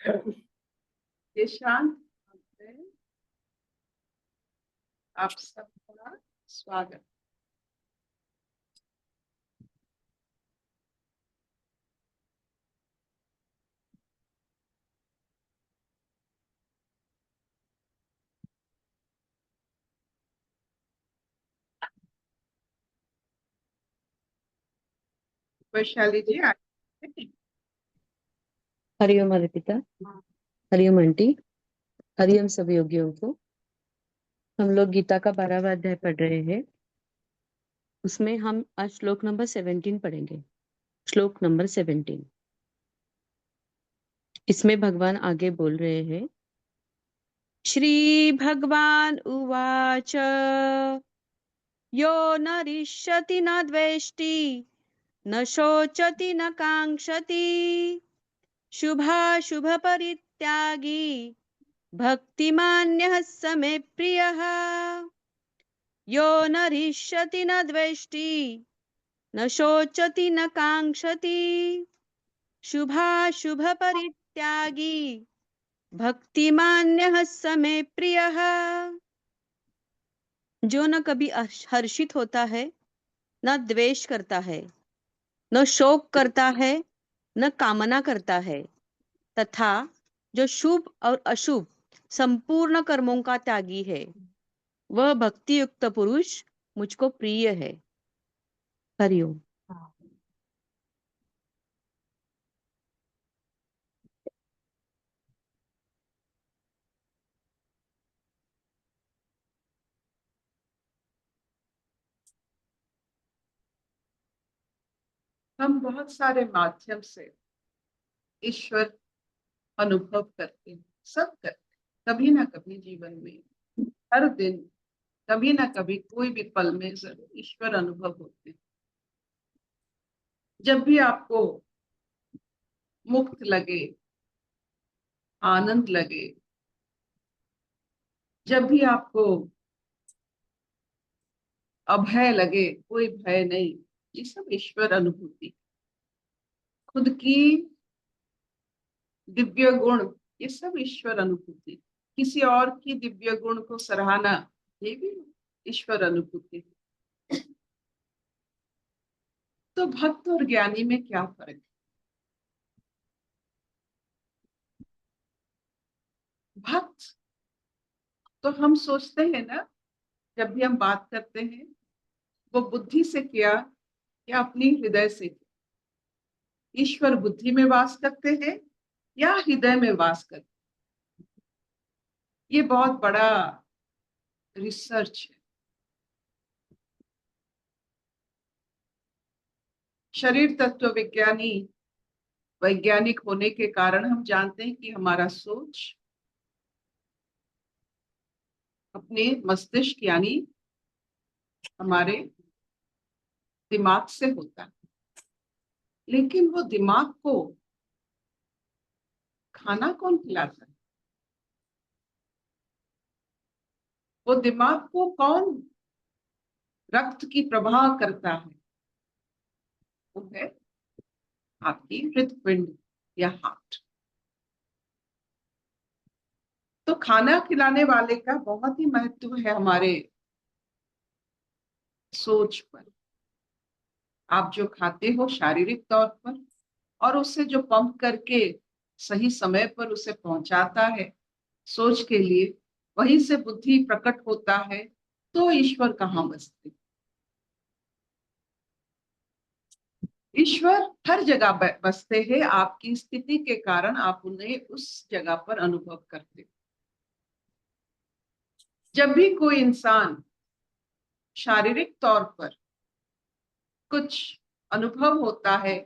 ये शांत आप सबका स्वागत। वैशाली जी हरिओम अर्पिता, हरिओम आंटी, हरिओम सभी योगियों को। हम लोग गीता का 12वां अध्याय पढ़ रहे हैं। उसमें हम आज श्लोक नंबर 17 पढ़ेंगे। श्लोक नंबर 17। इसमें भगवान आगे बोल रहे हैं। श्री भगवान उवाच यो न रिष्यति न द्वेष्टि न शोचति न कांक्षति शुभाशुभ परित्यागी भक्तिमान्यः स मे प्रियः। यो न हृष्यति न द्वेष्टि न शोचति न कांक्षति शुभाशुभ परित्यागी भक्तिमान्यः स मे प्रियः। जो न कभी हर्षित होता है, न द्वेष करता है, न शोक करता है, न कामना करता है, तथा जो शुभ और अशुभ संपूर्ण कर्मों का त्यागी है, वह भक्ति युक्त पुरुष मुझको प्रिय है। हरिओम। हम बहुत सारे माध्यम से ईश्वर अनुभव करते हैं, सब करते हैं कभी ना कभी जीवन में, हर दिन कभी ना कभी कोई भी पल में जरूर ईश्वर अनुभव होते हैं। जब भी आपको मुक्त लगे, आनंद लगे, जब भी आपको अभय लगे, कोई भय नहीं, ये सब ईश्वर अनुभूति। खुद की दिव्य गुण, ये सब ईश्वर अनुभूति। किसी और की दिव्य गुण को सराहना, ये भी ईश्वर अनुभूति। तो भक्त और ज्ञानी में क्या फर्क है? भक्त तो हम सोचते हैं ना, जब भी हम बात करते हैं, वो बुद्धि से किया या अपनी हृदय से किया। ईश्वर बुद्धि में वास करते हैं या हृदय में वास करते हैं, ये बहुत बड़ा रिसर्च है। शरीर तत्व विज्ञानी वैज्ञानिक होने के कारण हम जानते हैं कि हमारा सोच अपने मस्तिष्क यानी हमारे दिमाग से होता है, लेकिन वो दिमाग को खाना कौन खिलाता है? वो दिमाग को कौन रक्त की प्रवाह करता है? वो है आपकी हृदपिंड या हार्ट। तो खाना खिलाने वाले का बहुत ही महत्व है हमारे सोच पर। आप जो खाते हो शारीरिक तौर पर, और उससे जो पंप करके सही समय पर उसे पहुंचाता है सोच के लिए, वहीं से बुद्धि प्रकट होता है। तो ईश्वर कहाँ बसते? ईश्वर हर जगह बसते हैं। आपकी स्थिति के कारण आप उन्हें उस जगह पर अनुभव करते हो। जब भी कोई इंसान शारीरिक तौर पर कुछ अनुभव होता है,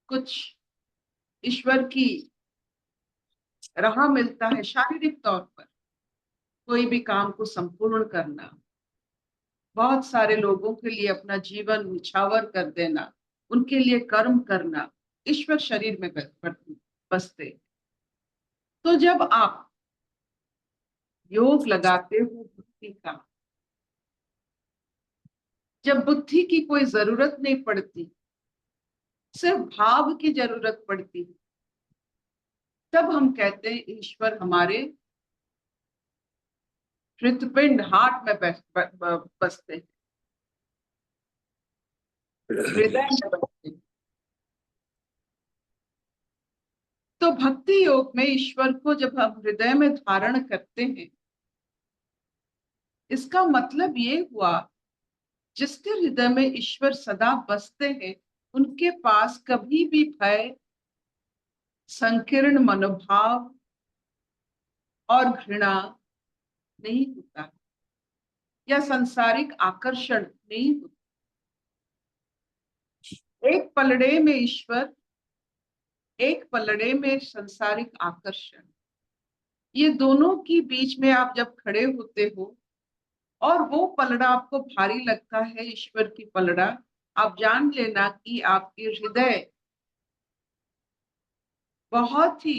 कुछ ईश्वर की राह मिलता है शारीरिक तौर पर, कोई भी काम को संपूर्ण करना, बहुत सारे लोगों के लिए अपना जीवन निछावर कर देना, उनके लिए कर्म करना, ईश्वर शरीर में बसते। तो जब आप योग लगाते हो बुद्धि का, जब बुद्धि की कोई जरूरत नहीं पड़ती, सिर्फ भाव की जरूरत पड़ती, तब हम कहते हैं ईश्वर हमारे हृदपिंड, हार्ट में बसते हैं, हृदय में बसते हैं। तो भक्ति योग में ईश्वर को जब हम हृदय में धारण करते हैं, इसका मतलब ये हुआ जिसके हृदय में ईश्वर सदा बसते हैं, उनके पास कभी भी भय, संकीर्ण मनोभाव और घृणा नहीं होता, या सांसारिक आकर्षण नहीं होता। एक पलड़े में ईश्वर, एक पलड़े में सांसारिक आकर्षण, ये दोनों के बीच में आप जब खड़े होते हो और वो पलड़ा आपको भारी लगता है, ईश्वर की पलड़ा, आप जान लेना कि आपके हृदय बहुत ही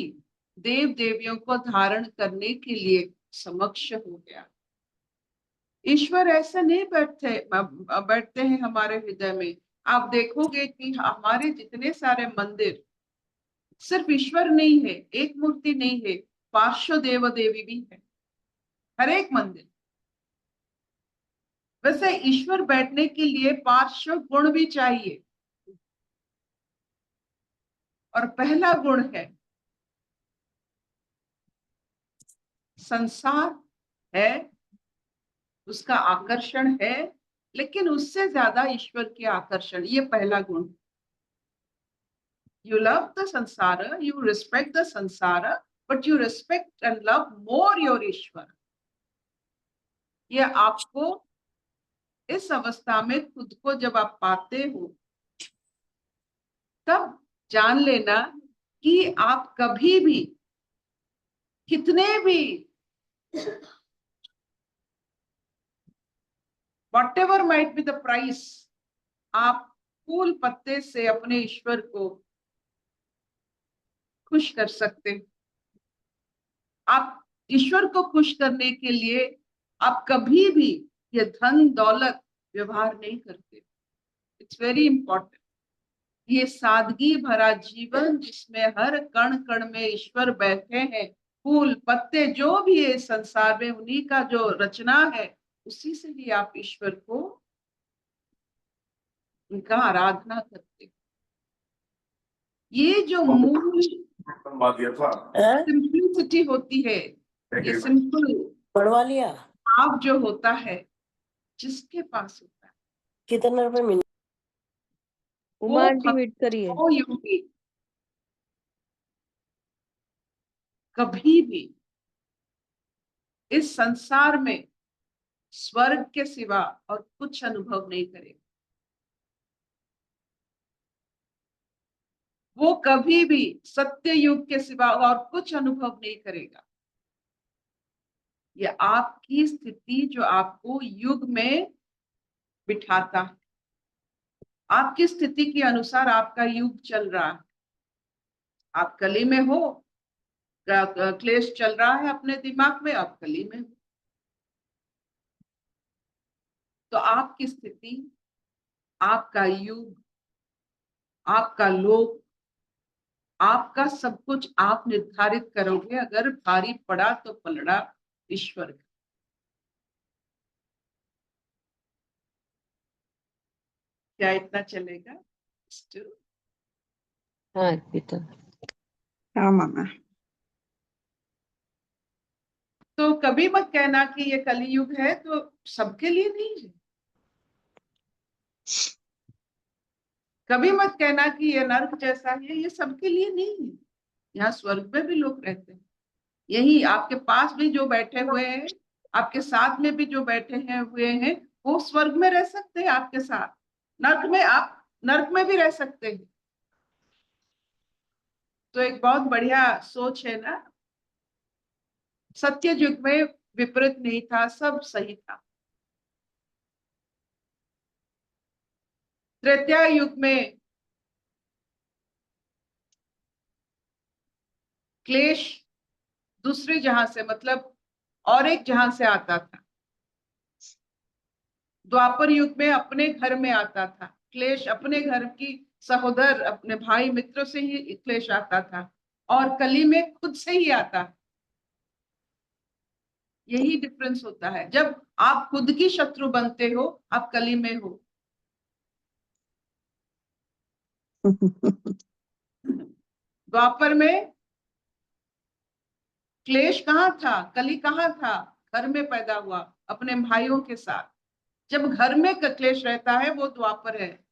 देव देवियों को धारण करने के लिए समक्ष हो गया। ईश्वर ऐसे नहीं बैठते हैं हमारे हृदय में। आप देखोगे कि हमारे जितने सारे मंदिर, सिर्फ ईश्वर नहीं है, एक मूर्ति नहीं है, पार्श्व देव देवी भी है हर एक मंदिर। वैसे ईश्वर बैठने के लिए पार्श्व गुण भी चाहिए, और पहला गुण है संसार है, उसका आकर्षण है, लेकिन उससे ज्यादा ईश्वर के आकर्षण, ये पहला गुण। यू लव द संसार, यू रिस्पेक्ट द संसार, but you respect and love more your ईश्वर। ये आपको इस अवस्था में खुद को जब आप पाते हो, तब जान लेना कि आप कभी भी, कितने भी, whatever might be the price, आप फूल पत्ते से अपने ईश्वर को खुश कर सकते हैं। आप ईश्वर को खुश करने के लिए आप कभी भी ये धन दौलत व्यवहार नहीं करते। It's very important. ये सादगी भरा जीवन जिसमें हर कण कण में ईश्वर बैठे हैं, फूल पत्ते जो भी है संसार में, उन्हीं का जो रचना है, उसी से ही आप ईश्वर को, उनका आराधना करते। ये जो मूल सिंपलिसिटी होती है, ये सिंपल पढ़वा लिया भाव जो होता है, जिसके पास होता है, कितने रुपए मिले? उमा आंटी मीट करिए। वो योगी कभी भी इस संसार में स्वर्ग के सिवा और कुछ अनुभव नहीं करेगा। वो कभी भी सत्य युग के सिवा और कुछ अनुभव नहीं करेगा। ये आपकी स्थिति जो आपको युग में बिठाता है, आपकी स्थिति के अनुसार आपका युग चल रहा है। आप कली में हो, क्लेश चल रहा है अपने दिमाग में, आप कली में हो, तो आपकी स्थिति, आपका युग, आपका लोक, आपका सब कुछ आप निर्धारित करोगे। अगर भारी पड़ा तो पलड़ा ईश्वर का। क्या इतना चलेगा? हाँ अर्पिता। हाँ मामा। तो कभी मत कहना कि ये कलयुग है, तो सबके लिए नहीं है। कभी मत कहना कि ये नर्क जैसा है, ये सबके लिए नहीं है। यहाँ स्वर्ग में भी लोग रहते हैं। यही आपके पास भी जो बैठे हुए हैं, आपके साथ में भी जो बैठे हैं हुए हैं, वो स्वर्ग में रह सकते हैं आपके साथ। नर्क में, आप नर्क में भी रह सकते हैं। तो एक बहुत बढ़िया सोच है ना। सत्य युग में विपरीत नहीं था, सब सही था। त्रेता युग में क्लेश दूसरे जहां से, मतलब और एक जहां से आता था। द्वापर युग में अपने घर में आता था क्लेश, अपने घर की सहोदर, अपने भाई मित्रों से ही क्लेश आता था। और कली में खुद से ही आता है। यही डिफरेंस होता है। जब आप खुद की शत्रु बनते हो, आप कली में हो। द्वापर में क्लेश कहाँ था, कली कहाँ था? घर में पैदा हुआ, अपने भाइयों के साथ। जब घर में क्लेश रहता है वो द्वापर है।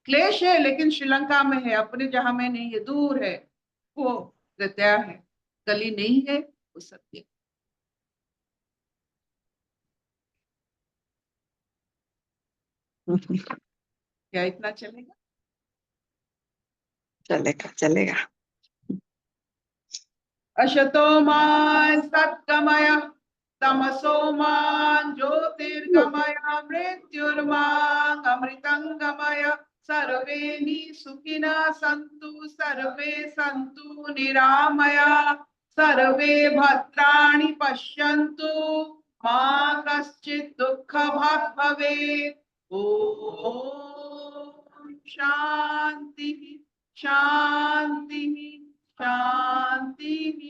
क्लेश है लेकिन श्रीलंका में है, अपने जहां में नहीं है, दूर है, वो त्रेता है। कली नहीं है, वो सत्य। क्या इतना चलेगा? चलेगा चलेगा। अशतो मा सत्कमय, तमसो मा ज्योतिर्गमय, मृत्युर्मा अमृतंगमय। सर्वे सुखिनः सन्तु, सर्वे सन्तु निरामया, सर्वे भद्राणि पश्यन्तु, मा कश्चित् दुःखभाग् भवेत्। ॐ शान्ति शांति शांति।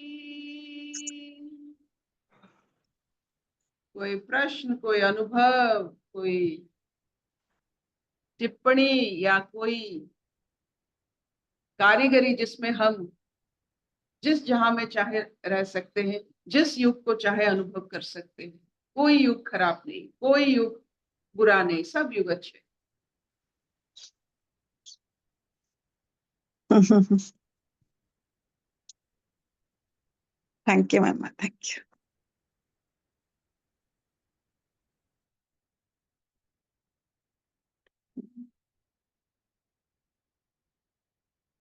कोई प्रश्न, कोई अनुभव, कोई टिप्पणी या कोई कारीगरी जिसमें हम जिस जहां में चाहे रह सकते हैं, जिस युग को चाहे अनुभव कर सकते हैं। कोई युग खराब नहीं, कोई युग बुरा नहीं, सब युग अच्छे। Thank you ma'am, thank you.